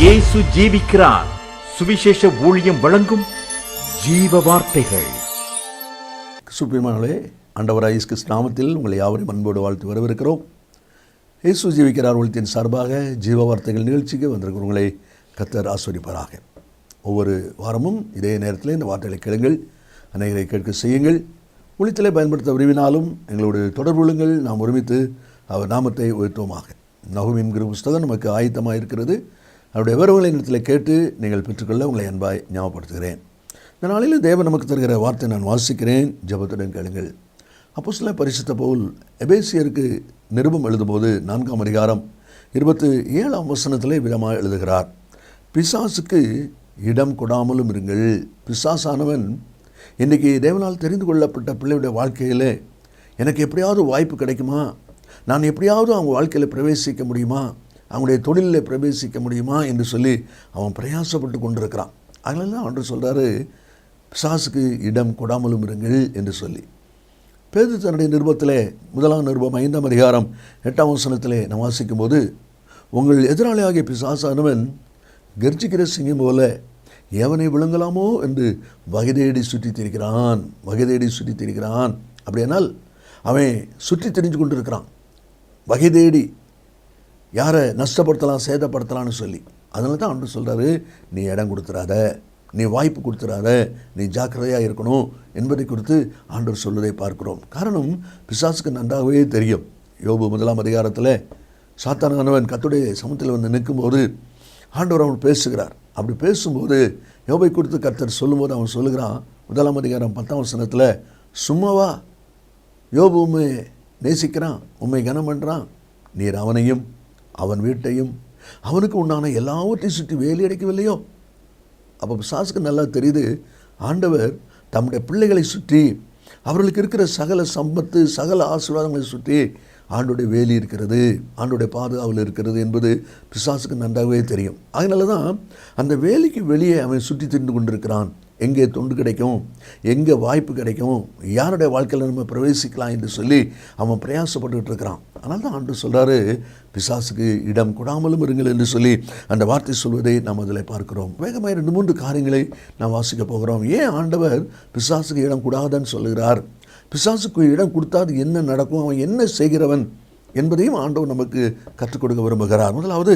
இயேசு ஜீவிக்கிறார். சுவிசேஷ ஊழியம் வழங்கும் ஜீவ வார்த்தைகள். சுப்பிரமணியனே, ஆண்டவராகிய இயேசு கிறிஸ்து நாமத்தில் உங்களை யாவரையும் அன்போடு வாழ்த்து வரவேற்கிறோம். இயேசு ஜீவிக்கிறார் ஊழியத்தின் சார்பாக ஜீவ வார்த்தைகள் நிகழ்ச்சிக்கு வந்திருக்கிறவங்களை கர்த்தர் ஆசீர்வதிப்பாராக. ஒவ்வொரு வாரமும் இதே நேரத்தில் இந்த வார்த்தைகளை கேளுங்கள், அநேகரை கேட்க செய்யுங்கள். ஊழியத்திலே பயன்படுத்த விரும்பினாலும் எங்களோடு தொடர்பு கொள்ளுங்கள். நாம் ஒருமித்து அவர் நாமத்தை உயர்த்துவோமாக. நகூமின்கிற புஸ்தகம் நமக்கு ஆயத்தமாக இருக்கிறது. அவருடைய விவரங்களை இடத்தில் கேட்டு நீங்கள் பெற்றுக்கொள்ள உங்களை அன்பாய் ஞாபகப்படுத்துகிறேன். இந்த நாளில் தேவன் நமக்கு தருகிற வார்த்தை நான் வாசிக்கிறேன், ஜெபத்துடன் கேளுங்கள். அப்போஸ்தலனாகிய பரிசுத்த பவுல் எபேசியருக்கு நிருபம் எழுதும்போது 4ஆம் அதிகாரம் 27ஆம் வசனத்திலே விதமாக எழுதுகிறார். பிசாசுக்கு இடம் கொடாமலும் இருங்கள். பிசாசானவன் இன்றைக்கி தேவனால் தெரிந்து கொள்ளப்பட்ட பிள்ளையுடைய வாழ்க்கையில் எனக்கு எப்படியாவது வாய்ப்பு கிடைக்குமா, நான் எப்படியாவது அவங்க வாழ்க்கையில் பிரவேசிக்க முடியுமா, அவங்களுடைய தொழிலில் பிரவேசிக்க முடியுமா என்று சொல்லி அவன் பிரயாசப்பட்டு கொண்டிருக்கிறான். அதனால தான் ஆண்டவர் சொல்கிறாரு, பிசாசுக்கு இடம் கொடாமலும் இருங்கள் என்று சொல்லி. பேதுரு தன்னுடைய நிருபத்தில் 1ஆம் நிருபம் 5ஆம் அதிகாரம் 8ஆம் வசனத்திலே நாம் வாசிக்கும்போது, உங்கள் எதிராளியாகிய பிசாசானவன் கர்ஜிக்கிற சிங்கம் போல எவனை விழுங்கலாமோ என்று வகை தேடி சுற்றி திரிகிறான். அப்படியானால் அவன் சுற்றி திரிஞ்சு கொண்டு இருக்கிறான், வகை தேடி யாரை நஷ்டப்படுத்தலாம், சேதப்படுத்தலான்னு சொல்லி. அதனால தான் ஆண்டவர் சொல்கிறாரு, நீ இடம் கொடுத்துறாத, நீ வாய்ப்பு கொடுத்துறாத, நீ ஜாக்கிரதையாக இருக்கணும் என்பதை குறித்து ஆண்டவர் சொல்வதை பார்க்கிறோம். காரணம், பிசாசுக்கு நன்றாகவே தெரியும். யோபு 1ஆம் அதிகாரத்தில் சாத்தானானவன் கர்த்தருடைய சமூகத்தில் வந்து நிற்கும்போது ஆண்டவர் அவன் பேசுகிறார். அப்படி பேசும்போது யோபை குறித்து கர்த்தர் சொல்லும்போது அவன் சொல்லுகிறான், 1ஆம் அதிகாரம் 10ஆம் வசனத்தில், சும்மாவா யோபு உண்மை நேசிக்கிறான், உண்மை கனம் பண்ணுறான், நீர் அவனையும் அவன் வீட்டையும் அவனுக்கு உண்டான எல்லாவற்றையும் சுற்றி வேலி அடைக்கவில்லையோ. அப்போ பிசாசுக்கு நல்லா தெரியுது, ஆண்டவர் தம்முடைய பிள்ளைகளை சுற்றி அவர்களுக்கு இருக்கிற சகல சம்பத்து சகல ஆசீர்வாதங்களை சுற்றி ஆண்டோடைய வேலி இருக்கிறது, ஆண்டோடைய பாதுகாவல் இருக்கிறது என்பது பிசாசுக்கு நன்றாகவே தெரியும். அதனால தான் அந்த வேலிக்கு வெளியே அவன் சுற்றி திரிந்து கொண்டிருக்கிறான். எங்கே தொண்டு கிடைக்கும், எங்கே வாய்ப்பு கிடைக்கும், யாருடைய வாழ்க்கையில் நம்ம பிரவேசிக்கலாம் என்று சொல்லி அவன் பிரயாசப்பட்டுக்கிட்டு இருக்கிறான். அதனால தான் ஆண்டவர் சொல்கிறாரு, பிசாசுக்கு இடம் கொடாமலும் இருங்கள் என்று சொல்லி அந்த வார்த்தை சொல்வதை நாம் அதில் பார்க்கிறோம். வேகமாக 2-3 காரியங்களை நாம் வாசிக்க போகிறோம். ஏன் ஆண்டவர் பிசாசுக்கு இடம் கூடாதுன்னு சொல்லுகிறார், பிசாசுக்கு இடம் கொடுத்தா அது என்ன நடக்கும், அவன் என்ன செய்கிறவன் என்பதையும் ஆண்டவர் நமக்கு கற்றுக் கொடுக்க விரும்புகிறார். முதலாவது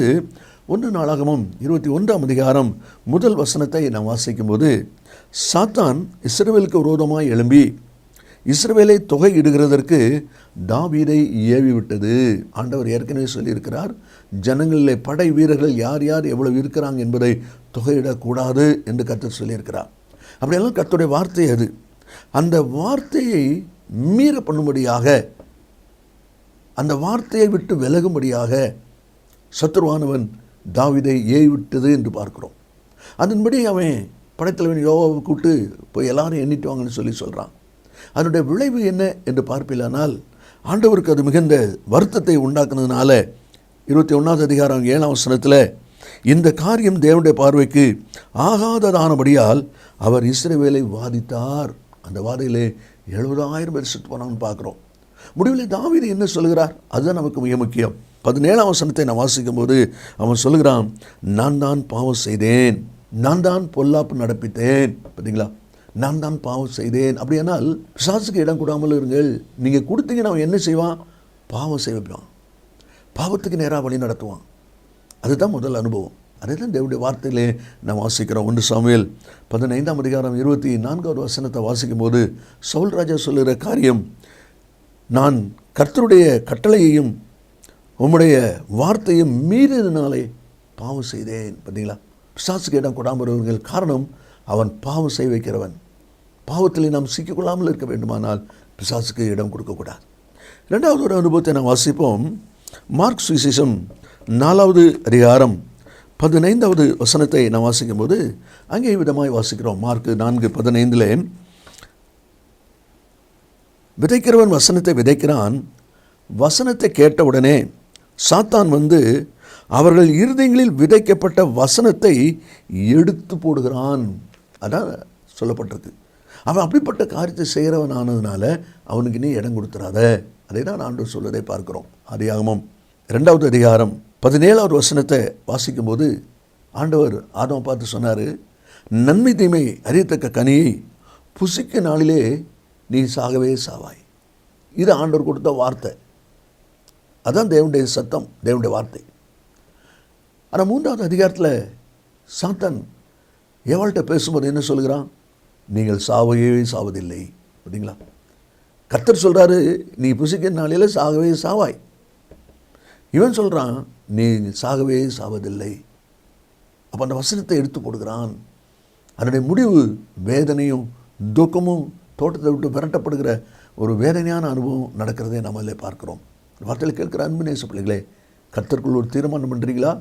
1 நாளாகமம் 21ஆம் அதிகாரம் 1 வசனத்தை நாம் வாசிக்கும்போது, சாத்தான் இஸ்ரவேலுக்கு விரோதமாய் எழும்பி இஸ்ரவேலை தொகை இடுகிறதற்கு தாவீதை ஏவி விட்டது. ஆண்டவர் ஏற்கனவே சொல்லியிருக்கிறார், ஜனங்களிலே படை வீரர்கள் யார் யார் எவ்வளவு இருக்கிறாங்க என்பதை தொகையிடக்கூடாது என்று கர்த்தர் சொல்லியிருக்கிறார். அப்படியெல்லாம் கர்த்தருடைய வார்த்தை அது. அந்த வார்த்தையை மீற பண்ணும்படியாக, அந்த வார்த்தையை விட்டு விலகும்படியாக சத்துருவானவன் தாவீதை ஏவி விட்டது என்று பார்க்கிறோம். அதன்படி அவன் படைத்தலைவன் யோவாவை கூப்பிட்டு போய் எல்லாரும் எண்ணிட்டு வாங்கன்னு சொல்லி சொல்கிறான். அதனுடைய விளைவு என்ன என்று பார்ப்பில்லானால், ஆண்டவருக்கு அது மிகுந்த வருத்தத்தை உண்டாக்குனதுனால 21ஆம் அதிகாரம் 7ஆம் வசனத்தில், இந்த காரியம் தேவனுடைய பார்வைக்கு ஆகாததானபடியால் அவர் இஸ்ரவேலை வாதித்தார். அந்த வாதையிலே 70,000 பேர் செத்து போனான்னு பார்க்குறோம். முடிவில் தாவீது என்ன சொல்கிறார், அதுதான் நமக்கு மிக முக்கியம். 17ஆம் வசனத்தை நான் வாசிக்கும்போது அவன் சொல்லுகிறான், நான் தான் பாவம் செய்தேன், நான் தான் பொல்லாப்பு நடப்பித்தேன். பார்த்தீங்களா, நான் தான் பாவம் செய்தேன். அப்படியானால் பிசாசுக்கு இடம் கொடாமல் இருங்கள். நீங்கள் கொடுத்தீங்கன்னா அவன் என்ன செய்வான், பாவம் செய்வான், பாவத்துக்கு நேராக வழி நடத்துவான். அதுதான் முதல் அனுபவம். அதே தான் தேவனுடைய வார்த்தையிலே நாம் வாசிக்கிறோம். 1 சாமுவேல் 15ஆம் அதிகாரம் 24வது வசனத்தை வாசிக்கும்போது சவுல் ராஜா சொல்லுகிற காரியம், நான் கர்த்தருடைய கட்டளையையும் உம்முடைய வார்த்தையும் மீறினாலே பாவம் செய்தேன். பார்த்தீங்களா, பிசாசுக்கு இடம் கொடாமல் காரணம், அவன் பாவம் செய்ய வைக்கிறவன். பாவத்தில் நாம் சிக்கிக்கொள்ளாமல் இருக்க வேண்டுமானால் பிசாசுக்கு இடம் கொடுக்கக்கூடாது. 2வது ஒரு அனுபவத்தை நாம் வாசிப்போம். மார்க் சுவிசேஷம் 4ஆவது அதிகாரம் 15வது வசனத்தை நாம் வாசிக்கும்போது அங்கே விதமாய் வாசிக்கிறோம். மார்க் 4:15, விதைக்கிறவன் வசனத்தை விதைக்கிறான், வசனத்தை கேட்டவுடனே சாத்தான் வந்து அவர்கள் இருதயங்களில் விதைக்கப்பட்ட வசனத்தை எடுத்து போடுகிறான். அதான் சொல்லப்பட்டிருக்கு. அவன் அப்படிப்பட்ட காரியத்தை செய்கிறவன் ஆனதுனால அவனுக்கு நீ இடம் கொடுத்துறாத. அதை தான் ஆண்டவர் சொல்வதை பார்க்கிறோம். ஆதியாகமம் 2ஆவது அதிகாரம் 17வது வசனத்தை வாசிக்கும்போது ஆண்டவர் ஆதாமை பார்த்து சொன்னார், நன்மை தீமை அறியத்தக்க கனியை புசிக்க நாளிலே நீ சாகவே சாவாய். இது ஆண்டவர் கொடுத்த வார்த்தை. அதான் தேவனுடைய சத்தம், தேவனுடைய வார்த்தை. ஆனால் 3வது அதிகாரத்தில் சாத்தான் எவள்கிட்ட பேசும்போது என்ன சொல்கிறான்? நீங்கள் சாவையே சாவதில்லை. பார்த்தீங்களா? கர்த்தர் சொல்கிறாரு, நீ புசிக்கிற நாளில் சாகவே சாவாய். இவன் சொல்கிறான், நீ சாகவே சாவதில்லை. அப்போ அந்த வசனத்தை எடுத்து போடுகிறான். அதனுடைய முடிவு வேதனையும் துக்கமும், தோட்டத்தை விட்டு விரட்டப்படுகிற ஒரு வேதனையான அனுபவம் நடக்கிறதை நம்ம அதில் பார்க்குறோம். வார்த்தையில் கேட்குற அன்பு நேச பிள்ளைகளே, கர்த்தருக்குள் ஒரு தீர்மானம் பண்ணுறீங்களா?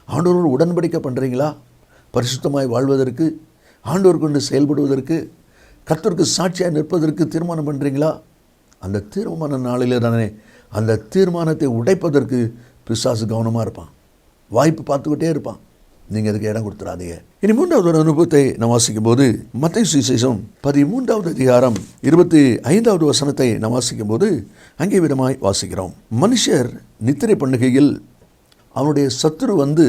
ஆண்டவரோடு உடன்படிக்கை பண்ணுறீங்களா? பரிசுத்தமாய் வாழ்வதற்கு, ஆண்டவர் கொண்டு செயல்படுவதற்கு, கர்த்தருக்கு சாட்சியாக நிற்பதற்கு தீர்மானம் பண்ணுறீங்களா? அந்த தீர்மான நாளிலே தானே அந்த தீர்மானத்தை உடைப்பதற்கு பிசாசு கவனமாக இருப்பான், வாய்ப்பு பார்த்துக்கிட்டே இருப்பான். நீங்கள் அதுக்கு இடம் கொடுத்துடாதீங்க. இனி 3வது அனுபவத்தை நாம் வாசிக்கும் போது மத்தேயு சுவிசேஷம் 13வது அதிகாரம் 25வது வசனத்தை நாம் வாசிக்கும் போது அங்கே விதமாய் வாசிக்கிறோம். மனுஷர் நித்திரை பண்ணுகையில் அவனுடைய சத்துரு வந்து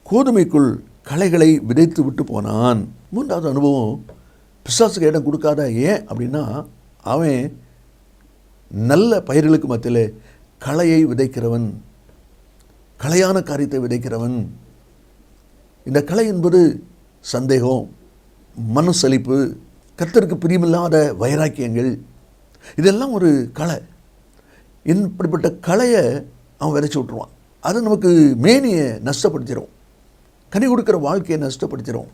கோதுமைக்குள் களைகளை விதைத்து விட்டு போனான். 3வது அனுபவம், பிசாசுக்கு இடம் கொடுக்காத. ஏன் அப்படின்னா, அவன் நல்ல பயிர்களுக்கு மத்தியில் களையை விதைக்கிறவன், களையான காரியத்தை விதைக்கிறவன். இந்த கலை என்பது சந்தேகம், மனசலிப்பு, கர்த்தருக்கு பிரியமில்லாத வைராக்கியங்கள், இதெல்லாம் ஒரு களை. இப்படிப்பட்ட களையை அவன் விதைச்சி விட்டுருவான். அது நமக்கு மேனியை நஷ்டப்படுத்திடும், கனி கொடுக்குற வாழ்க்கையை நஷ்டப்படுத்திடும்.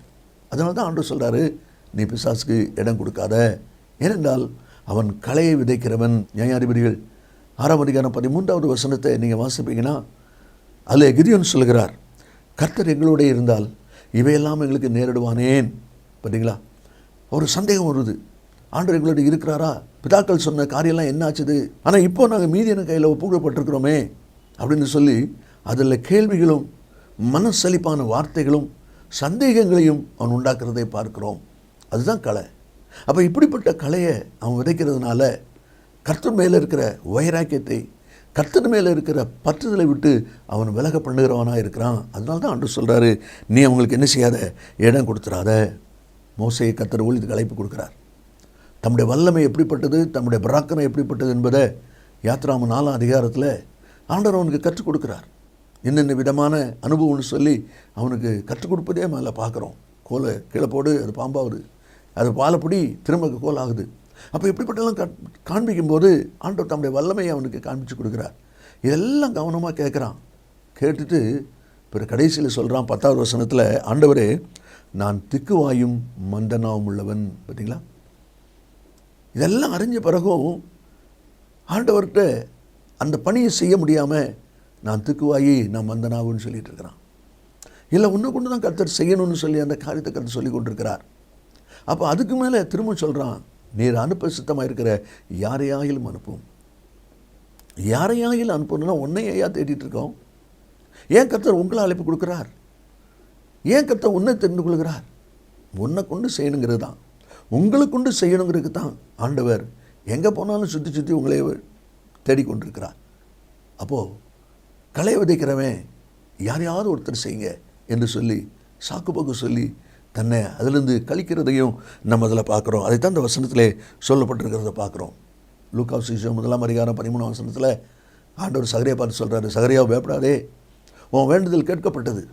அதனால தான் ஆண்டவர் சொல்கிறாரு, நீ பிசாசுக்கு இடம் கொடுக்காத. ஏனென்றால் அவன் களையை விதைக்கிறவன். நியாயாதிபதிகள் 6ஆம் அதிகாரம் 13வது வசனத்தை நீங்கள் வாசிப்பீங்கன்னா, அதில் கிதியோன் சொல்கிறார், கர்த்தர் எங்களோட இருந்தால் இவையெல்லாம் எங்களுக்கு நேரிடுவானேன். பார்த்தீங்களா? ஒரு சந்தேகம் வருது, ஆண்டவர் எங்களோட இருக்கிறாரா? பிதாக்கள் சொன்ன காரியம்லாம் என்ன ஆச்சுது? ஆனால் இப்போ நாங்கள் மீதியான கையில் ஒப்புக்கப்பட்டிருக்கிறோமே அப்படின்னு சொல்லி அதில் கேள்விகளும் மனசலிப்பான வார்த்தைகளும் சந்தேகங்களையும் அவன் உண்டாக்குறதை பார்க்கிறோம். அதுதான் கலை. அப்போ இப்படிப்பட்ட கலையை அவன் விதைக்கிறதுனால கர்த்தர் மேலே இருக்கிற வைராக்கியத்தை, கர்த்தர் மேலே இருக்கிற பற்றுதலை விட்டு அவன் விலக பண்ணுகிறவனாக இருக்கிறான். அதனால தான் ஆண்டவர் சொல்கிறாரு, நீ அவங்களுக்கு என்ன செய்யாத, இடம் கொடுத்துடாத. மோசேயை கர்த்தர் ஊழியத்துக்கு அழைப்பு கொடுக்குறார். தம்முடைய வல்லமை எப்படிப்பட்டது, தம்முடைய பராக்கிரமம் எப்படிப்பட்டது என்பதை யாத்ராம 4ஆம் அதிகாரத்தில் ஆண்டவர் அவனுக்கு கற்றுக் கொடுக்குறார். என்னென்ன விதமான அனுபவம்னு சொல்லி அவனுக்கு கற்றுக் கொடுப்பதே மேலே பார்க்குறோம். கோலை கீழே போடு, அது பாம்பாகுது, அது பாலைப்படி திரும்ப கோல் ஆகுது. அப்போ இப்படிப்பட்டெல்லாம் காண்பிக்கும்போது ஆண்டவர் தம்முடைய வல்லமையை அவனுக்கு காண்பிச்சு கொடுக்குறார். இதெல்லாம் கவனமாக கேட்குறான். கேட்டுட்டு பிறகு கடைசியில் சொல்கிறான் 10வது வசனத்தில், ஆண்டவரே நான் திக்குவாயும் மந்தனாவும் உள்ளவன். பார்த்தீங்களா? இதெல்லாம் அறிஞ்ச பிறகும் ஆண்டவர்கிட்ட அந்த பணியை செய்ய முடியாமல் நான் திக்குவாயி நான் மந்தனாவுன்னு சொல்லிட்டு இருக்கிறான். இல்லை உன்னை கொண்டு தான் கர்த்தர் செய்யணும்னு சொல்லி அந்த காரியத்தை கர்த்தர் சொல்லி கொண்டிருக்கிறார். அப்போ அதுக்கு மேலே திரும்ப சொல்கிறான், நீர் அனுப்ப சித்தமாக இருக்கிற யாரையாயிலும் அனுப்பும். யாரையாயிலும் அனுப்பணும்னா உன்னையா தேடிட்டு இருக்கோம். ஏன் கர்த்தர் உங்களை அழைப்பு கொடுக்குறார்? ஏன் கர்த்தர் உன்னை தெரிந்து கொள்கிறார்? உன்னை கொண்டு செய்யணுங்கிறது தான், உங்களை கொண்டு செய்யணுங்கிறது தான் ஆண்டவர் எங்கே போனாலும் சுற்றி சுற்றி உங்களே தேடிக்கொண்டிருக்கிறார். அப்போது களை விதைக்கிறவன் யாரையாவது ஒருத்தர் செய்யுங்க என்று சொல்லி சாக்கு போக்கு சொல்லி தன்னை அதிலிருந்து கழிக்கிறதையும் நம்ம அதில் பார்க்குறோம். அதைத்தான் இந்த வசனத்திலே சொல்லப்பட்டிருக்கிறத பார்க்குறோம். லூக்கா சுவிசேஷம் 1ஆம் அதிகாரம் 13ஆம் வசனத்தில் ஆண்டவர் சகரியா பார்த்து சொல்கிறாரு, சகரியாவை பயப்படாதே, உன் வேண்டுதல் கேட்கப்பட்டது,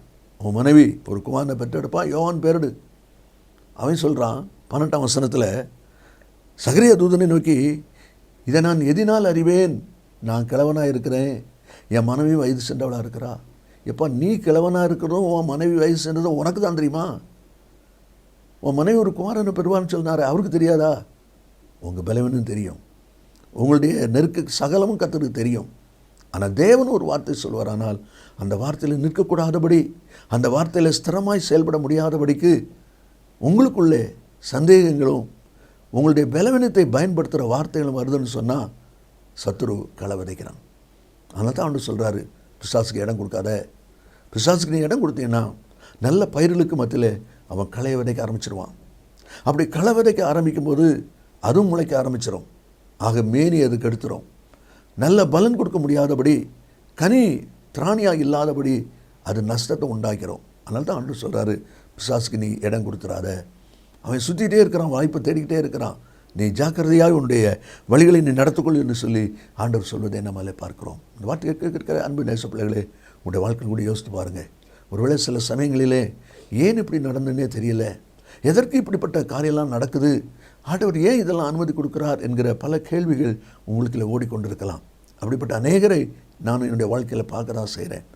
உன் மனைவி ஒரு குமாரனை பெற்றெடுப்பா, யோவான் பேரிடு. அவன் சொல்கிறான் 18ஆம் வசனத்தில், சகரியா தூதனை நோக்கி, இதை நான் எதினால் அறிவேன்? நான் கிழவனாக இருக்கிறேன், என் மனைவி வயது சென்றவளாக இருக்கிறா. எப்போ நீ கிழவனாக இருக்கிறதும் உன் மனைவி வயது சென்றதும் உனக்கு தான் தெரியுமா? உன் மனைவி ஒரு குமாரனை பெறுவான்னு சொன்னார், அவருக்கு தெரியாதா? உங்கள் பலவீனம் தெரியும், உங்களுடைய நெருக்க சகலமும் கர்த்தருக்கு தெரியும். ஆனால் தேவன் ஒரு வார்த்தை சொல்வார், ஆனால் அந்த வார்த்தையில் நிற்கக்கூடாதபடி, அந்த வார்த்தையில் ஸ்திரமாய் செயல்பட முடியாதபடிக்கு உங்களுக்குள்ளே சந்தேகங்களும் உங்களுடைய பலவீனத்தை பயன்படுத்துகிற வார்த்தைகளும் வருதுன்னு சொன்னால் சத்துரு களை விதைக்கிறான். அதனால தான் ஆண்டவர் சொல்கிறாரு, பிசாசுக்கு இடம் கொடுக்காத. பிசாசுக்கு நீ இடம் கொடுத்தீங்கன்னா நல்ல பயிர்களுக்கு மத்தியில் அவன் களையை விதைக்க ஆரம்பிச்சிருவான். அப்படி களை விதைக்க ஆரம்பிக்கும்போது அதுவும் முளைக்க ஆரம்பிச்சிடும். ஆக மேனி அது கெடுத்துரும். நல்ல பலன் கொடுக்க முடியாதபடி, கனி திராணியாக இல்லாதபடி அது நஷ்டத்தை உண்டாக்கிறோம். அதனால தான் ஆண்டவர் சொல்கிறாரு, பிசாசுக்கு நீ இடம் கொடுத்துறாத. அவன் சுற்றிகிட்டே இருக்கிறான், வாய்ப்பை தேடிக்கிட்டே இருக்கிறான். நீ ஜாக்கிரதையாக உன்னுடைய வழிகளை நீ நடத்துக்கொள் என்று சொல்லி ஆண்டவர் சொல்வதை நம்மளே பார்க்கிறோம். இந்த வார்த்தை கேட்கிற அன்பு நேச பிள்ளைகளே, உங்களுடைய வாழ்க்கை கூட யோசித்து பாருங்கள். ஒருவேளை சில சமயங்களிலே ஏன் இப்படி நடந்துன்னே தெரியல, எதற்கு இப்படிப்பட்ட காரியம்லாம் நடக்குது, ஆண்டவர் ஏன் இதெல்லாம் அனுமதி கொடுக்குறார் என்கிற பல கேள்விகள் உங்களுக்குள்ள ஓடிக்கொண்டிருக்கலாம். அப்படிப்பட்ட அநேகரை நான் என்னுடைய வாழ்க்கையில் பார்க்க தான் செய்கிறேன்.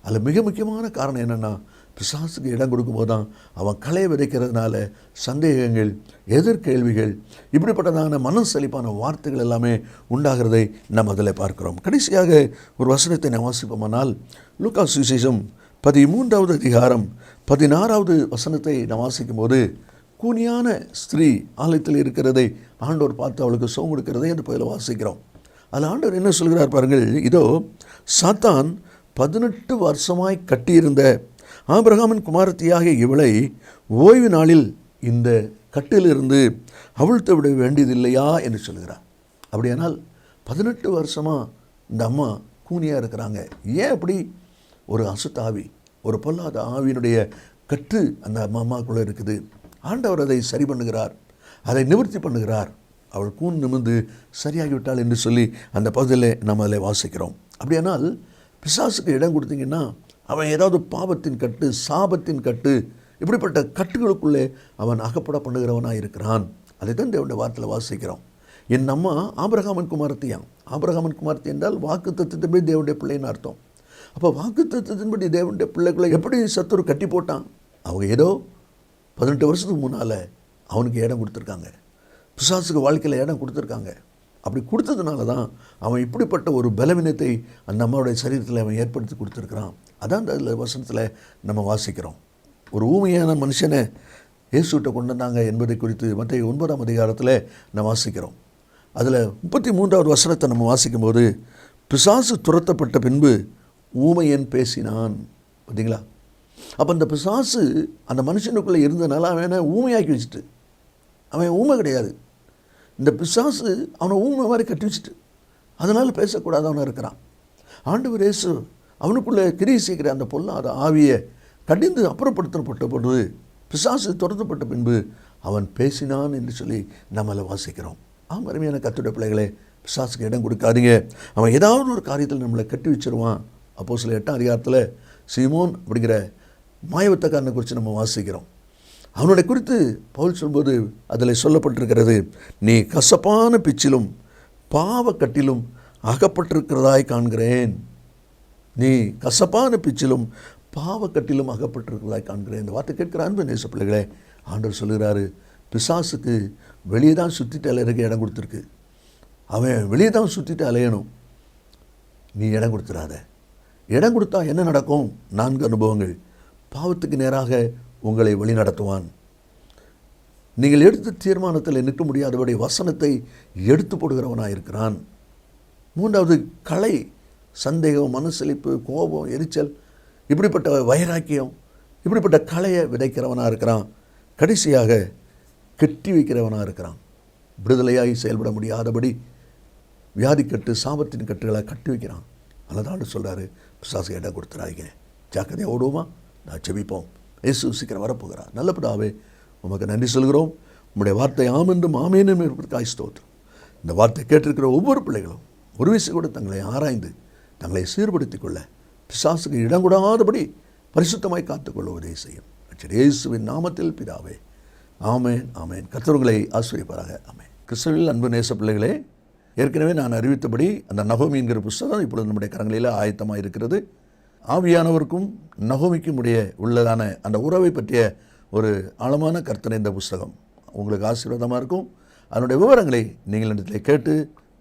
அதில் மிக முக்கியமான காரணம் என்னென்னா, பிசாசுக்கு இடம் கொடுக்கும்போது தான் அவன் களையை விதைக்கிறதுனால சந்தேகங்கள், எதிர்கேள்விகள், இப்படிப்பட்டதான மனசலிப்பான வார்த்தைகள் எல்லாமே உண்டாகிறதை நாம் அதில் பார்க்கிறோம். கடைசியாக ஒரு வசனத்தை நான் வாசிப்போமானால், லூக்கா சுவிசேஷம் 13வது அதிகாரம் 16வது வசனத்தை நான் வாசிக்கும் போது, கூனியான ஸ்திரீ ஆலயத்தில் இருக்கிறதை ஆண்டவர் பார்த்து அவளுக்கு சுகம் கொடுக்கிறதை அந்த பகுதியில் வாசிக்கிறோம். அதில் ஆண்டவர் என்ன சொல்கிறார் பாருங்கள். இதோ சாத்தான் 18 வருஷமாய் கட்டியிருந்த ஆபிரகாமின் குமாரத்தியாகிய இவளை ஓய்வு நாளில் இந்த கட்டிலிருந்து அவிழ்த்து விட வேண்டியதில்லையா என்று சொல்கிறார். அப்படியானால் 18 வருஷமாக இந்த அம்மா கூனியாக இருக்கிறாங்க. ஏன் அப்படி? ஒரு அசுத்தாவி, ஒரு பொல்லாத ஆவியினுடைய கட்டு அந்த அம்மாக்குள்ளே இருக்குது. ஆண்டவர் அதை சரி பண்ணுகிறார், அதை நிவர்த்தி பண்ணுகிறார். அவள் கூன் நிமிர்ந்து சரியாகிவிட்டாள் என்று சொல்லி அந்த பகுதியில் நம்ம அதில் வாசிக்கிறோம். அப்படியானால் பிசாசுக்கு இடம் கொடுத்தீங்கன்னா அவன் ஏதாவது பாவத்தின் கட்டு, சாபத்தின் கட்டு, இப்படிப்பட்ட கட்டுகளுக்குள்ளே அவன் அகப்பட பண்ணுகிறவனாக இருக்கிறான். அதை தான் தேவனுடைய வார்த்தையில் வாசிக்கிறோம். என் அம்மா ஆபிரகாமின் குமாரத்தியாம். ஆபிரகாமின் குமாரத்தி என்றால் வாக்கு தத்துவத்தின்படி தேவனுடைய பிள்ளைன்னு அர்த்தம். அப்போ வாக்கு தத்துவத்தின்படி தேவனுடைய பிள்ளைகளை எப்படி சத்துரு கட்டி போட்டான்? அவங்க ஏதோ 18 வருஷத்துக்கு முன்னால் அவனுக்கு இடம் கொடுத்துருக்காங்க, பிசாசுக்கு வாழ்க்கையில் இடம் கொடுத்துருக்காங்க. அப்படி கொடுத்ததுனால தான் அவன் இப்படிப்பட்ட ஒரு பலவீனத்தை அந்த அம்மாவுடைய சரீரத்தில் அவன் ஏற்படுத்தி கொடுத்துருக்கிறான். அதான் அதில் வசனத்தில் நம்ம வாசிக்கிறோம். ஒரு ஊமையான மனுஷனை இயேசுகிட்ட கொண்டு வந்தாங்க என்பதை குறித்து மத்தேயு 9ஆம் அதிகாரத்தில் நம்ம வாசிக்கிறோம். அதில் 33வது வசனத்தை நம்ம வாசிக்கும்போது, பிசாசு துரத்தப்பட்ட பின்பு ஊமையன் பேசினான். பார்த்தீங்களா? அப்போ அந்த பிசாசு அந்த மனுஷனுக்குள்ளே இருந்தனால அவனை ஊமையாக்கி வச்சுட்டு, அவன் ஊமை கிடையாது. இந்த பிசாசு அவனை ஊமை மாதிரி கட்டி வச்சுட்டு அதனால் பேசக்கூடாதவனாக இருக்கிறான். ஆண்டவர் இயேசு அவனுக்குள்ளே கிரியை செய்கிற அந்த பொல்லாத ஆவியை கடிந்து அப்புறப்படுத்தப்பட்ட பொழுது பிசாசு துரத்தப்பட்ட பின்பு அவன் பேசினான் என்று சொல்லி நம்மளை வாசிக்கிறோம். அருமையான கர்த்தருடைய பிள்ளைகளே, பிசாசுக்கு இடம் கொடுக்காதீங்க. அவன் ஏதாவது ஒரு காரியத்தில் நம்மளை கட்டி வச்சிருவான். அப்போஸ்தலர் 8ஆம் அதிகாரத்தில் சீமோன் அப்படிங்கிற மாயவத்தக்காரனை குறித்து நம்ம வாசிக்கிறோம். அவனுடைய குறித்து பவுல் சொல்லும்போது அதில் சொல்லப்பட்டிருக்கிறது, நீ கசப்பான பிச்சிலும் பாவக்கட்டிலும் அகப்பட்டிருக்கிறதாய் காண்கிறேன். நீ கசப்பான பிச்சிலும் பாவக்கட்டிலும் அகப்பட்டிருக்கிறதாய் காண்கிறேன். இந்த வார்த்தை கேட்கிற அன்பு நேச பிள்ளைகளே, ஆண்டவர் சொல்கிறாரு, பிசாசுக்கு வெளியே தான் சுற்றிட்டு அலையிறதுக்கு இடம் கொடுத்துருக்கு. அவன் வெளியே தான் சுற்றிட்டு அலையணும். நீ இடம் கொடுத்துடாத. இடம் கொடுத்தா என்ன நடக்கும்? 4 அனுபவங்கள். பாவத்துக்கு நேராக உங்களை வழிநடத்துவான். நீங்கள் எடுத்த தீர்மானத்தில் நிற்க முடியாதபடி வசனத்தை எடுத்து போடுகிறவனாக இருக்கிறான். 3வது கலை, சந்தேகம், மனசலிப்பு, கோபம், எரிச்சல், இப்படிப்பட்ட வைராக்கியம், இப்படிப்பட்ட கலையை விதைக்கிறவனாக இருக்கிறான். கடைசியாக கட்டி வைக்கிறவனாக இருக்கிறான். விடுதலையாகி செயல்பட முடியாதபடி வியாதிக்கட்டு, சாபத்தின் கட்டுகளை கட்டி வைக்கிறான். அல்லதான் சொல்கிறாரு, பிசாசு இடம் கொடுத்துறாங்க, ஜாக்கிரதையாக ஓடுவோமா? நான் செபிப்போம். இயேசு சீக்கிரம் வரப்போகிறார். நல்ல பிதாவே, உமக்கு நன்றி சொல்கிறோம். உம்முடைய வார்த்தை ஆம் என்றும் ஆமேனும் இருப்பதற்காக ஸ்தோத்திரம். இந்த வார்த்தை கேட்டிருக்கிற ஒவ்வொரு பிள்ளைகளும் ஒரு விஷயம் கூட தங்களை ஆராய்ந்து தங்களை சீர்படுத்திக் கொள்ள, பிசாசுக்கு இடம் கூடாதபடி பரிசுத்தமாய் காத்துக்கொள்ள உதவி செய்யும். இயேசுவின் நாமத்தில் பிதாவே, ஆமேன் ஆமேன். கர்த்தர் ஆசீர்வதிப்பாராக. ஆமேன். கிறிஸ்துவில் அன்பு நேச பிள்ளைகளே, ஏற்கனவே நான் அறிவித்தபடி அந்த நகோமி என்கிற புஸ்தகம் இப்பொழுது நம்முடைய கரங்களில் ஆயத்தமாக இருக்கிறது. ஆவியானவருக்கும் நகோமிக்கும் உள்ளதான அந்த உறவை பற்றிய ஒரு ஆழமான கர்த்தனை இந்த புஸ்தகம் உங்களுக்கு ஆசீர்வாதமாக இருக்கும். அதனுடைய விவரங்களை நீங்கள் இடத்தில் கேட்டு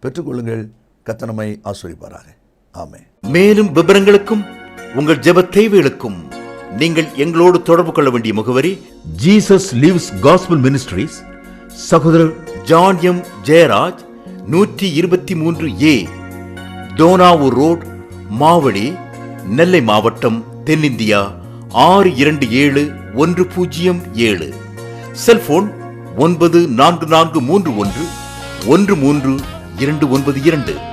பெற்றுக்கொள்ளுங்கள். கர்த்தர் நம்மை ஆசீர்வதிப்பாராக. ஆமென். மேலும் விவரங்களுக்கும் உங்கள் ஜெப தேவைகளுக்கும் நீங்கள் எங்களோடு தொடர்பு கொள்ள வேண்டிய முகவரி, ஜீசஸ் லிவ்ஸ் காஸ்பல் மினிஸ்ட்ரீஸ், சகோதரர் John M Jeyaraj, 123A Thonavur road, Mavadi, Nellai மாவட்டம், தென்னிந்தியா 627107. செல்போன் 9443113292.